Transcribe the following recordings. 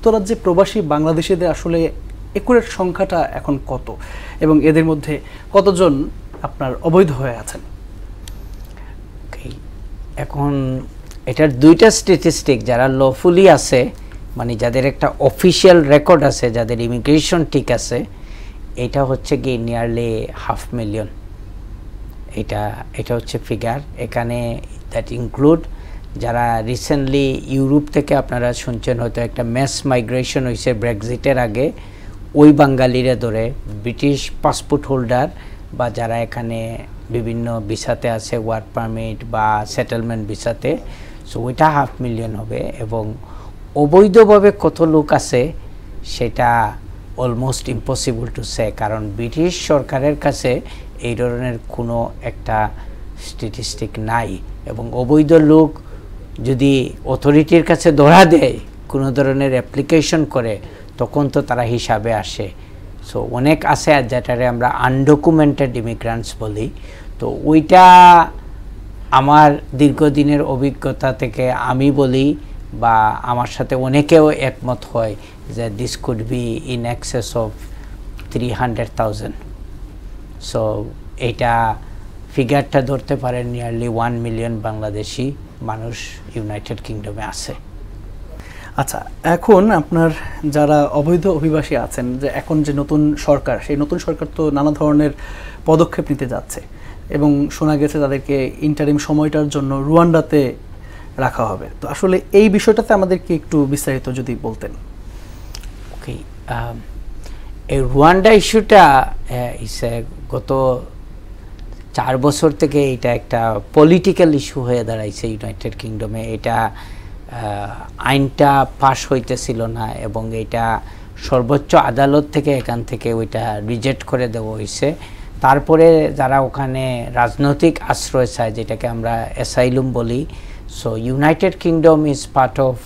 যুক্তরাজ্যে প্রবাসী বাংলাদেশিদের আসলে একুরেট সংখ্যাটা এখন কত, এবং এদের মধ্যে কতজন আপনার অবৈধ হয়ে আছেন? এখন এটার দুইটা স্ট্যাটিস্টিক, যারা লফুলি আছে মানে যাদের একটা অফিসিয়াল রেকর্ড আছে, যাদের ইমিগ্রেশন ঠিক আছে, এটা হচ্ছে কি নিয়ারলি 500,000। এটা হচ্ছে ফিগার। এখানে দ্যাট ইনক্লুড যারা রিসেন্টলি ইউরোপ থেকে, আপনারা শুনছেন হয়তো একটা ম্যাস মাইগ্রেশন হয়েছে ব্রেক্সিটের আগে, ওই বাঙালিরা ধরে ব্রিটিশ পাসপোর্ট হোল্ডার বা যারা এখানে বিভিন্ন ভিসাতে আছে, ওয়ার্ক পারমিট বা সেটেলমেন্ট ভিসাতে, সো ওইটা 500,000 হবে। এবং অবৈধভাবে কত লোক আছে সেটা অলমোস্ট ইম্পসিবল টু সে, কারণ ব্রিটিশ সরকারের কাছে এই ধরনের কোনো একটা স্ট্যাটিস্টিক নাই। এবং অবৈধ লোক যদি অথরিটির কাছে ধরা দেয়, কোনো ধরনের অ্যাপ্লিকেশন করে, তখন তো তারা হিসাবে আসে। সো অনেক আছে যেটারে আমরা আনডকুমেন্টেড ইমিগ্রান্টস বলি। তো ওইটা আমার দীর্ঘদিনের অভিজ্ঞতা থেকে আমি বলি, বা আমার সাথে অনেকেও একমত হয়, যে this could be in access of 300,000। So এইটা ফিগারটা ধরতে পারেন নিয়ারলি 1 মিলিয়ন বাংলাদেশি মানুষ ইউনাইটেড কিংডমে আছে। আচ্ছা, এখন আপনার যারা অবৈধ অভিবাসী আছেন, যে এখন যে নতুন সরকার, সেই নতুন সরকার তো নানা ধরনের পদক্ষেপ নিতে যাচ্ছে, এবং শোনা গেছে তাদেরকে ইন্টারিম সময়টার জন্য রুয়ান্ডাতে রাখা হবে। তো আসলে এই বিষয়টাতে আমাদেরকে একটু বিস্তারিত যদি বলতেন। ওকে, এই রুয়ান্ডা ইস্যুটা গত 4 বছর থেকে এটা একটা পলিটিক্যাল ইস্যু হয়ে দাঁড়াইছে ইউনাইটেড কিংডমে। এটা আইনটা পাস হইতেছিল না, এবং এটা সর্বোচ্চ আদালত থেকে এখান থেকে ওইটা রিজেক্ট করে দেওয়া হয়েছে। তারপরে যারা ওখানে রাজনৈতিক আশ্রয় চায়, যেটাকে আমরা অ্যাসাইলুম বলি, so United kingdom is part of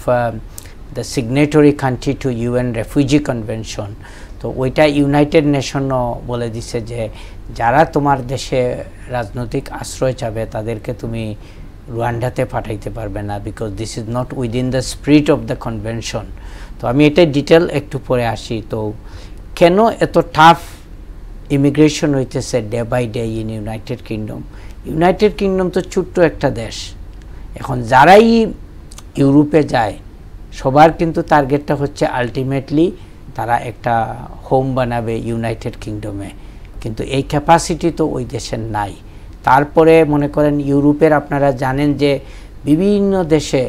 the signatory country to UN refugee convention. তো ওইটা ইউনাইটেড নেশনও বলে দিছে যে যারা তোমার দেশে রাজনৈতিক আশ্রয় চাবে তাদেরকে তুমি রুয়ান্ডাতে পাঠাইতে পারবে না, because this is not within the spirit of the convention. তো আমি এটাই ডিটেল একটু পরে আসি। তো কেন এত টাফ ইমিগ্রেশন হইতেছে day by day in United Kingdom? United Kingdom তো ছোট্ট একটা দেশ। এখন যারাই ইউরোপে যায় সবার কিন্তু টার্গেটটা হচ্ছে আলটিমেটলি তারা একটা হোম বানাবে ইউনাইটেড কিংডমে, কিন্তু এই ক্যাপাসিটি তো ওই দেশের নাই। তারপরে মনে করেন ইউরোপের, আপনারা জানেন যে বিভিন্ন দেশে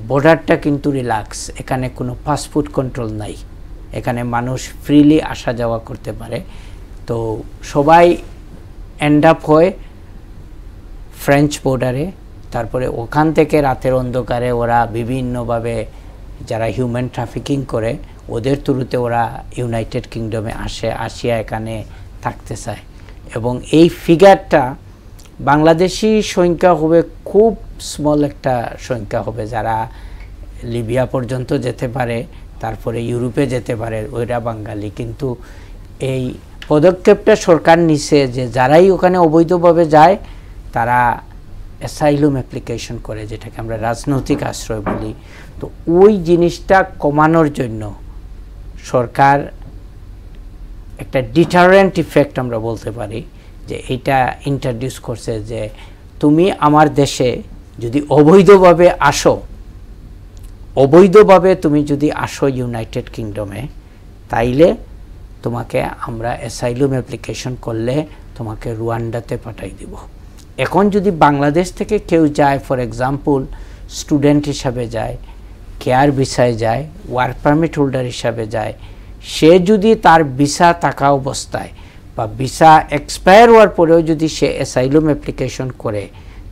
বর্ডারটা কিন্তু রিল্যাক্স, এখানে কোনো পাসপোর্ট কন্ট্রোল নাই, এখানে মানুষ ফ্রিলি আসা যাওয়া করতে পারে। তো সবাই এন্ড আপ হয় ফ্রেঞ্চ বর্ডারে, তারপরে ওখান থেকে রাতের অন্ধকারে ওরা বিভিন্নভাবে যারা হিউম্যান ট্রাফিকিং করে ওদের থ্রুতে ওরা ইউনাইটেড কিংডমে আসিয়া এখানে থাকতে চায়। এবং এই ফিগারটা বাংলাদেশি সংখ্যা হবে খুব স্মল একটা সংখ্যা হবে, যারা লিবিয়া পর্যন্ত যেতে পারে, তারপরে ইউরোপে যেতে পারে, ওইরা বাঙালি। কিন্তু এই পদক্ষেপটা সরকার নিছে যে যারাই ওখানে অবৈধভাবে যায় তারা অ্যাসাইলুম অ্যাপ্লিকেশন করে, যেটাকে আমরা রাজনৈতিক আশ্রয় বলি। তো ওই জিনিসটা কমানোর জন্য সরকার একটা ডিটারেন্ট ইফেক্ট আমরা বলতে পারি যে এটা ইন্ট্রোডিউস করছে, যে তুমি আমার দেশে যদি অবৈধভাবে তুমি যদি আসো ইউনাইটেড কিংডমে, তাইলে তোমাকে আমরা অ্যাসাইলুম অ্যাপ্লিকেশন করলে তোমাকে রুয়ান্ডাতে পাঠাই দিব। এখন যদি বাংলাদেশ থেকে কেউ যায়, ফর এক্সাম্পল স্টুডেন্ট হিসাবে যায়, কেয়ার ভিসায় যায়, ওয়ার্ক পারমিট হোল্ডার হিসাবে যায়, সে যদি তার ভিসা থাকা অবস্থায় বা ভিসা এক্সপায়ার হওয়ার পরেও যদি সে অ্যাসাইলুম অ্যাপ্লিকেশন করে,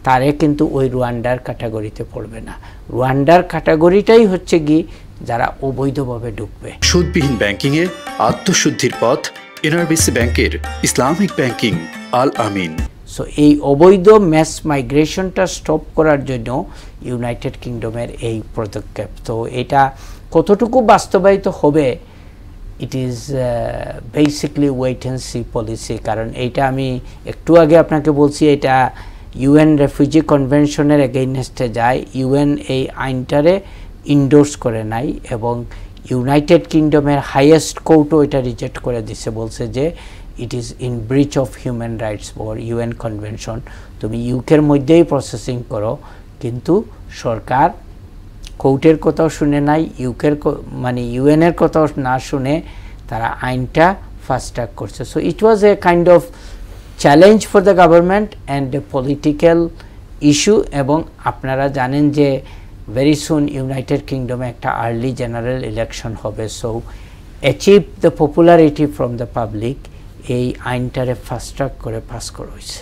তারে কিন্তু ওই রুয়ান্ডার ক্যাটাগরিতে পড়বে না। রুয়ান্ডার ক্যাটাগরিটাই হচ্ছে কি যারা অবৈধভাবে ঢুকবে। সুদবিহীন ব্যাংকিংয়ে আত্মশুদ্ধির পথ এনআরবিসি ব্যাংকের ইসলামিক ব্যাংকিং আল আমিন। সো এই অবৈধ ম্যাস মাইগ্রেশনটা স্টপ করার জন্য ইউনাইটেড কিংডমের এই পদক্ষেপ। তো এটা কতটুকু বাস্তবায়িত হবে, it is basically wait and see policy. কারণ এইটা আমি একটু আগে আপনাকে বলছি, এটা ইউএন রেফিউজি কনভেনশনের এগেইনস্টে যায়। ইউএন এই আইনটারে ইন্ডোর্স করে নাই, এবং ইউনাইটেড কিংডমের হাইয়েস্ট কোর্টও এটা রিজেক্ট করে দিছে, বলছে যে it is in breach of human rights for UN convention. তুমি ইউকের মধ্যেই প্রসেসিং করো, কিন্তু সরকার কোর্টের কথাও শুনে নাই, মানে ইউএনের কথাও না শুনে তারা আইনটা ফাস্ট ট্র্যাক করছে। So it was a kind of challenge for the government and a political issue. এবং আপনারা জানেন যে ভেরি সুন ইউনাইটেড কিংডমে একটা আর্লি জেনারেল ইলেকশন হবে। So achieve the popularity from the public, এই আইনটারে ফাস্ট ট্র্যাক করে pass করা হয়েছে।